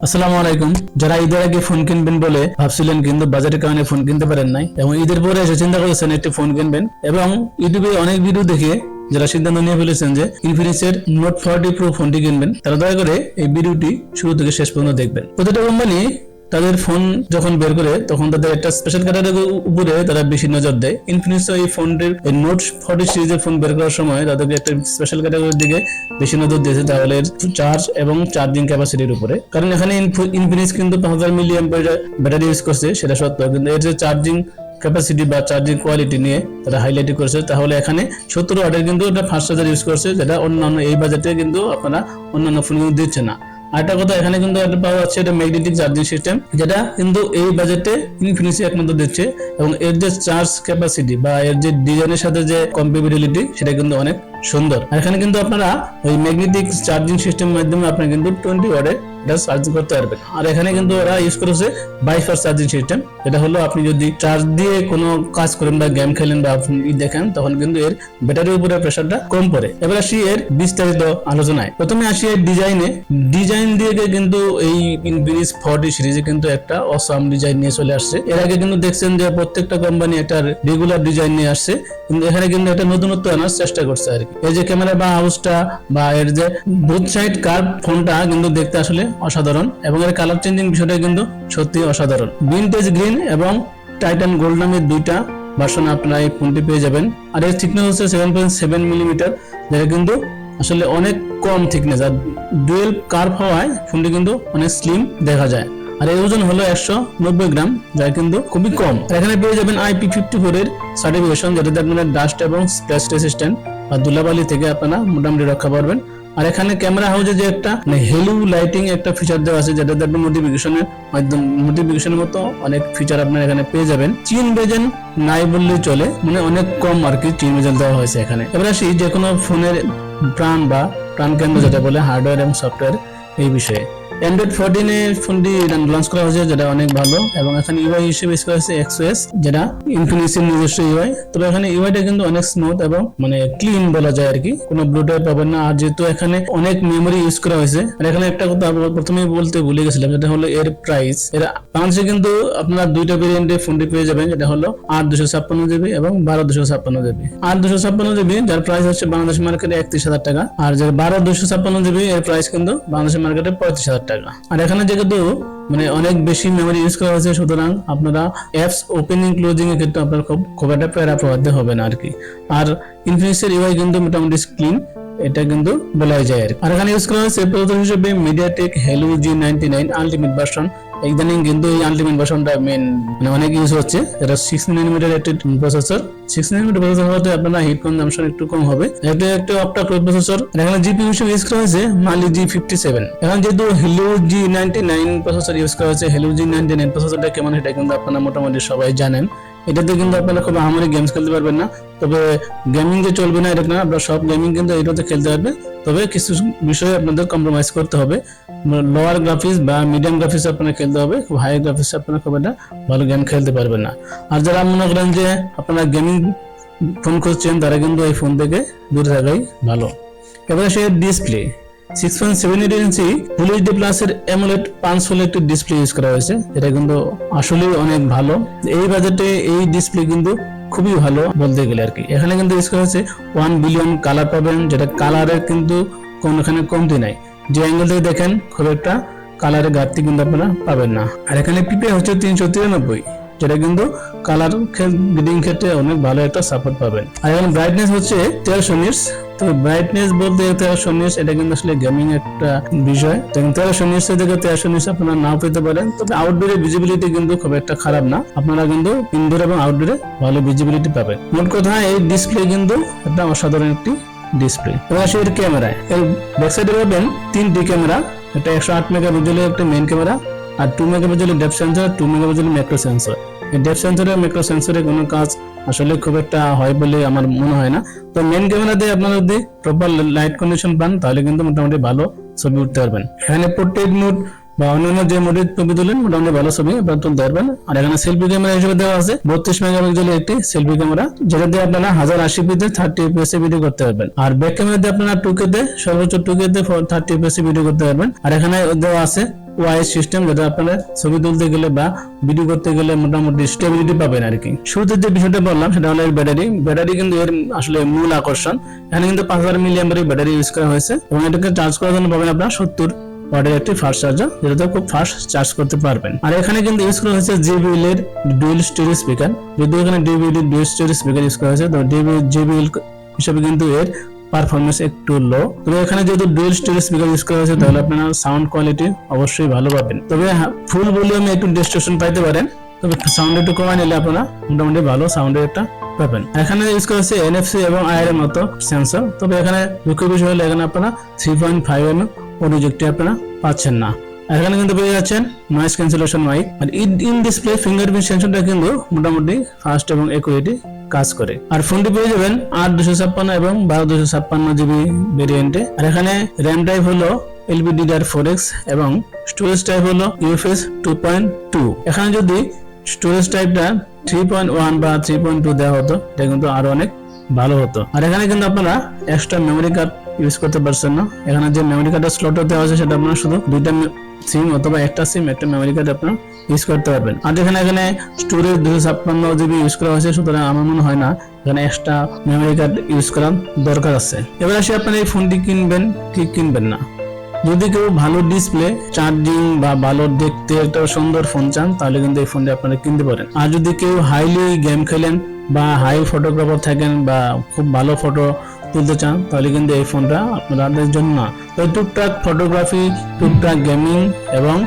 আসসালামু আলাইকুম। যারা ঈদের আগে ফোন কিনবেন বলে ভাবছিলেন কিন্তু বাজারের কারণে ফোন কিনতে পারেন নাই এবং ঈদের পরে এসে চিন্তা করেছেন একটি ফোন কিনবেন এবং ইউটিউবে অনেক ভিডিও দেখে যারা সিদ্ধান্ত নিয়ে ফেলেছেন যে ইনফিনিক্সের নোট 40 প্রো ফোনটি কিনবেন, তারা দয়া করে এই ভিডিওটি শুরু থেকে শেষ পর্যন্ত দেখবেন। প্রতিটা কোম্পানি তাদের ফোন যখন বের করে তখন তাদের একটা স্পেশাল ক্যাটাগরির উপরে তারা বেশি নজর দেয়। ইনফিনিক্স এই ফোনটির এই নোট 40 সিরিজের ফোন বের করার সময় তাদেরকে একটা স্পেশাল ক্যাটাগরির দিকে বেশি নজর দিয়েছে, তাহলে চার্জ এবং চার্জিং ক্যাপাসিটির উপরে। কারণ এখানে ইনফিনিক্স কিন্তু 5000 মিলি অ্যাম্পিয়ার ব্যাটারি ইউজ করছে, সেটা সত্য, কিন্তু এর যে চার্জিং ক্যাপাসিটি বা চার্জিং কোয়ালিটি নিয়ে তারা হাইলাইট করেছে। তাহলে এখানে 70 ওয়াটের কিন্তু এটা ফাস্ট চার্জার ইউজ করছে, যেটা অন্যান্য এই বাজেটে কিন্তু আপনারা অন্যান্য ফোন দিচ্ছে না। আরেকটা কথা, এখানে কিন্তু একটা পাওয়া যাচ্ছে এটা ম্যাগনেটিক চার্জিং সিস্টেম, যেটা কিন্তু এই বাজেটে ইনফিনিক্স একমাত্র দিচ্ছে এবং এর যে চার্জ ক্যাপাসিটি বা এর যে ডিজাইনের সাথে যে কম্পেটিবিলিটি সেটা কিন্তু অনেক সুন্দর। আর এখানে কিন্তু আপনারা ওই ম্যাগনেটিক চার্জিং সিস্টেমের মাধ্যমে আপনারা কিন্তু 20 ওয়াটের এটা চার্জ করতে পারবেন। আর এখানে কিন্তু ওরা ইউজ করেছে বাইপাস চার্জিং সিস্টেম, এটা হলো আপনি যদি চার্জ দিয়ে কোনো কাজ করেন বা গেম খেলেন বা আপনি দেখেন তখন কিন্তু এর ব্যাটারির উপরে প্রেসারটা কম পড়ে। এবার আসি এর বিস্তারিত আলোচনায়। প্রথমে আসি এর ডিজাইন দিয়ে কিন্তু এই ইনফিনিক্স 40 সিরিজে কিন্তু একটা অসাম ডিজাইন নিয়ে চলে আসছে। এর আগে কিন্তু দেখছেন যে প্রত্যেকটা কোম্পানি একটা রেগুলার ডিজাইন নিয়ে আসছে, কিন্তু এখানে কিন্তু একটা নতুনত্ব আনার চেষ্টা করছে আর কি। এই যে ক্যামেরা বা হাউসটা বা এর যে বোথ সাইড কার্ভ ফোনটা কিন্তু দেখতে আসলে অসাধারণ এবং এর কালার চেঞ্জিং বিষয়টা কিন্তু সত্যি অসাধারণ। ভিনটেজ গ্রিন এবং টাইটান গোল্ড নামের দুইটা ভার্সন আপনারা এই ফোনটি পেয়ে যাবেন। আর এর থিকনেস হচ্ছে 7.7 মিলিমিটার, যেটা কিন্তু আসলে অনেক কম থিকনেস, আর ডুয়েল কার্ভ হওয়ায় ফোনটি কিন্তু অনেক স্লিম দেখা যায়। আর এর ওজন হলো 190 গ্রাম, যা কিন্তু খুবই কম। এখানে পেয়ে যাবেন IP54 এর সার্টিফিকেশন, যেটাতে আপনারা ডাস্ট এবং স্প্ল্যাশ রেসিস্ট্যান্ট বা ধুলাবালি থেকে আপনারা মোটামুটি রক্ষা পাবেন। আর এখানে ক্যামেরা হাউসে যে একটা হেলু লাইটিং একটা ফিচার দেওয়া আছে, যেটাতে আপনি নোটিফিকেশনের মতো অনেক ফিচার আপনারা এখানে পেয়ে যাবেন। চিন বেজেন নাই বললেই চলে, মানে অনেক কম আর কি চিন বেজেন দেওয়া হয়েছে এখানে। এবার আসি যে কোনো ফোনের প্রাণ কেন্দ্র যেটা বলে হার্ডওয়্যার এবং সফটওয়্যার এই বিষয়ে। অ্যান্ড্রয়েড 14 এর ফোনটি লঞ্চ করা হয়েছে, যেটা অনেক ভালো এবং এখানে ইউআই হিসেবে ইউজ করা হয়েছে XOS, যেটা ইনফিনিক্সের নিজস্ব ইউআই। তবে এখানে ইউআইটা কিন্তু অনেক স্মুথ এবং মানে ক্লিন বলা যায় আর কি, কোনো ব্লুটার পাবেন না। আর যেহেতু এখানে অনেক মেমোরি ইউজ করা হয়েছে, আর এখানে একটা কথা প্রথমেই বলতে ভুলে গেছিলাম, যেটা হলো এর প্রাইস। এর বাংলাদেশে কিন্তু আপনারা দুইটা ভেরিয়েন্টে ফোনটি পেয়ে যাবেন, যেটা হলো 8/256 GB এবং 12/256 GB। 8/256 GB যার প্রাইস হচ্ছে বাংলাদেশ মার্কেটে 31,000 টাকা, আর যার 12/256 GB এর প্রাইস কিন্তু বাংলাদেশের মার্কেটে 35,000 টাকা। আর এখানে যেহেতু মানে অনেক বেশি মেমোরি ইউজ করা হয়েছে, সুতরাং আপনারা অ্যাপস ওপেনিং ক্লোজিং এর ক্ষেত্রে আপনার খুব একটা প্যারা পোহাতে হবে না আর কি। আর ইনফিনিক্সের ইউআই কিন্তু মোটামুটি ক্লিন, এটা কিন্তু বলাই যায় আর কি। আর এখানে ইউজ করা হয়েছে প্রসেসর হিসেবে MediaTek hello G99 ultimate version. ইদানিং কিন্তু এই আলটিমেট ভার্সনটা মানে অনেক ইউজ হচ্ছে। এটা 6 nanometer একটি প্রসেসর। 6 nanometer প্রসেসর হতে আপনার হিট কনজাম্পশন একটু কম হবে। এটা একটা অক্টা কোর প্রসেসর। এখানে জিপিইউ হিসেবে ইউজ করা হয়েছে Mali G57। এখন যেহেতু হেলো G99 প্রসেসর ইউজ করা হয়েছে, হেলো G99 প্রসেসরটা কেমন এটা কিন্তু আপনারা মোটামুটি সবাই জানেন। এটাতে কিন্তু আপনারা খুব আহামরি গেমস খেলতে পারবেন না, তবে গেমিং যে চলবে না এটা না, আপনারা সব গেমিং কিন্তু এটাতে খেলতে পারবেন। তবে কিছু বিষয়ে আপনাদের কম্প্রোমাইজ করতে হবে। লোয়ার গ্রাফিক্স বা মিডিয়াম গ্রাফিক্স আপনারা খেলতে হবে, খুব হাই গ্রাফিক্স আপনারা খুব একটা ভালো গেম খেলতে পারবেন না। আর যারা মনে করেন যে আপনারা গেমিং ফোন খুঁজছেন, তারা কিন্তু এই ফোন থেকে দূরে থাকাই ভালো। এবারে সে ডিসপ্লে 6.78 ইঞ্চি ফুল এইচডি প্লাস এর AMOLED পাঞ্চ হোল একটি ডিসপ্লে ইউজ করা হয়েছে, এটা কিন্তু আসলেই অনেক ভালো। এই বাজেটে এই ডিসপ্লে কিন্তু খুবই ভালো বলতে গেলে আর কি। এখানে কিন্তু ইউজ করা হয়েছে 1 বিলিয়ন কালার পাবেন, যেটা কালারের কিন্তু এখানে কমতি নাই। যে অ্যাঙ্গেল থেকে দেখেন খুব একটা কালারের ঘাটতি কিন্তু আপনারা পাবেন না। আর এখানে পিপিআই হচ্ছে 393, যেটা কিন্তু কালার গ্রেডিং ক্ষেত্রে অনেক ভালো একটা সাপোর্ট পাবেন। আর এখন ব্রাইটনেস হচ্ছে 1300 নিটস। তো ব্রাইটনেস বলতে 1300 নিটস এটা কিন্তু আসলে গেমিং একটা বিষয়, 1300 নিটস থেকে 1300 নিটস আপনারা নাও পেতে পারেন। তবে আউটডোরে ভিজিবিলিটি কিন্তু খুব একটা খারাপ না, আপনারা কিন্তু ইনডোর এবং আউটডোরে ভালো ভিজিবিলিটি পাবেন। মোট কথা এই ডিসপ্লে কিন্তু একটা অসাধারণ একটি ডিসপ্লে। এবার আসি এর ক্যামেরায়। এর ব্যাক সাইডে পাবেন 3টি ক্যামেরা, এটা 108 মেগাপিক্সেলের একটা মেইন ক্যামেরা, আর 2 মেগাপিক্সেলের ডেপথ সেন্সর, 2 মেগাপিক্সেলের ম্যাক্রো সেন্সর। এই ডেপথ সেন্সরে ম্যাক্রো সেন্সরে কোনো কাজ আসলে খুব একটা হয় বলে আমার মনে হয় না। তো মেইন ক্যামেরাতে আপনারা যদি প্রপার লাইট কন্ডিশন পান তাহলে কিন্তু মোটামুটি ভালো ছবি উঠতে পারবেন। এখানে পোর্ট্রেট মোড বা অন্যান্য যে মোডে ছবি তুলেন মোটামুটি ভালো ছবি আপনারা তুলতে পারবেন। আর এখানে সেলফি ক্যামেরা হিসেবে দেওয়া আছে 32 মেগাপিক্সেলের একটি সেলফি ক্যামেরা, যেটা দিয়ে আপনারা 1080p তে 30 fps এ ভিডিও করতে পারবেন। আর ব্যাক ক্যামেরা দিয়ে আপনারা 2K তে সর্বোচ্চ 2K তে 30 fps এ ভিডিও করতে পারবেন। আর এখানে দেওয়া আছে ওয়াইস সিস্টেম, যেটা আপনারা ছবি তুলতে গেলে বা ভিডিও করতে গেলে মোটামুটি স্টেবিলিটি পাবেন আর কি। শুরুতে যে বিষয়টা বললাম সেটা হলো এর ব্যাটারি কিন্তু এর আসলে মূল আকর্ষণ। এখানে কিন্তু 5000 mAh ব্যাটারি ইউজ করা হয়েছে এবং এটাকে চার্জ করার জন্য পাবেন আপনারা 70 ওয়াটের একটি ফাস্ট চার্জার, যেটাতে খুব ফাস্ট চার্জ করতে পারবেন। আর এখানে কিন্তু ইউজ করা হয়েছে JBL এর ডুয়াল স্টোরেজ স্পিকার, যদিও এখানে JBL এর ডুয়াল স্টোরেজ স্পিকার ইউজ করা হয়েছে, তো JBL হিসেবে কিন্তু এর পারফরম্যান্স একটু লো। তবে এখানে যেহেতু ডুয়াল স্টোরেজ স্পিকার ইউজ করা হয়েছে তাহলে আপনারা সাউন্ড কোয়ালিটি অবশ্যই ভালো পাবেন। তবে ফুল ভলিউমে একটু ডিস্টরশন পাইতে পারেন, তবে সাউন্ড একটু কমায় নিলে আপনারা মোটামুটি ভালো সাউন্ডের একটা পাবেন। এখানে ইউজ করা হচ্ছে NFC এবং IR এর মতো সেন্সর, তবে এখানে দুঃখের বিষয় হলো এখানে আপনারা 3.5mm অডিও জ্যাকটি আপনারা পাচ্ছেন না। এখানে কিন্তু পেয়ে যাচ্ছেন নয়েজ ক্যান্সেলেশন মাইক। আর ইন ডিসপ্লে ফিঙ্গারপ্রিন্ট সেন্সরটা কিন্তু মোটামুটি ফাস্ট এবং একুরেটলি কাজ করে। আর ফোনটি পেয়ে যাবেন 8/256 এবং 12/256 GB ভেরিয়েন্টে। আর এখানে র্যাম টাইপ হলো LPDDR4X এবং স্টোরেজ টাইপ হলো UFS 2.2। এখানে যদি স্টোরেজ টাইপটা 3.1 বা 3.2 দেওয়া হতো এটা কিন্তু আরো অনেক ভালো হতো। আর এখানে কিন্তু আপনারা এক্সট্রা মেমোরি কার্ড ইউজ করতে পারছেন না। এখানে যে মেমোরি কার্ডের স্লটটা দেওয়া আছে সেটা আপনারা শুধু দুইটা সিম অথবা একটা সিম একটা মেমোরি কার্ড আপনারা ইউজ করতে পারবেন। আর এখানে স্টোরেজ 256 GB ইউজ করা হয়েছে, সুতরাং আমার মনে হয় না এখানে এক্সট্রা মেমোরি কার্ড ইউজ করার দরকার আছে। এবার আসি আপনারা এই ফোনটি কিনবেন কি কিনবেন না। যদি কেউ ভালো ডিসপ্লে, চার্জিং বা ভালো দেখতে একটা সুন্দর ফোন চান তাহলে কিন্তু এই ফোনটি আপনারা কিনতে পারেন। আর যদি কেউ হাইলি গেম খেলেন বা হাই ফটোগ্রাফার থাকেন বা খুব ভালো ফটো তুলতে চান তাহলে কিন্তু এই ফোনটা আপনাদের জন্য না। তো টুকটাক ফটোগ্রাফি, টুকটাক গেমিং এবং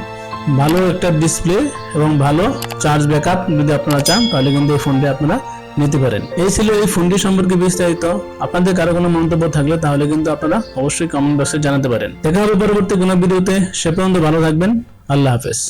ভালো একটা ডিসপ্লে এবং ভালো চার্জ ব্যাকআপ যদি আপনারা চান তাহলে কিন্তু এই ফোনটি আপনারা নিতে পারেন। এই ছিল এই ফোনটি সম্পর্কে বিস্তারিত। আপনাদের কারো কোনো মন্তব্য থাকলে তাহলে কিন্তু আপনারা অবশ্যই কমেন্ট বক্সে জানাতে পারেন। দেখা হবে পরবর্তী কোনো ভিডিওতে। সে পর্যন্ত ভালো থাকবেন। আল্লাহ হাফেজ।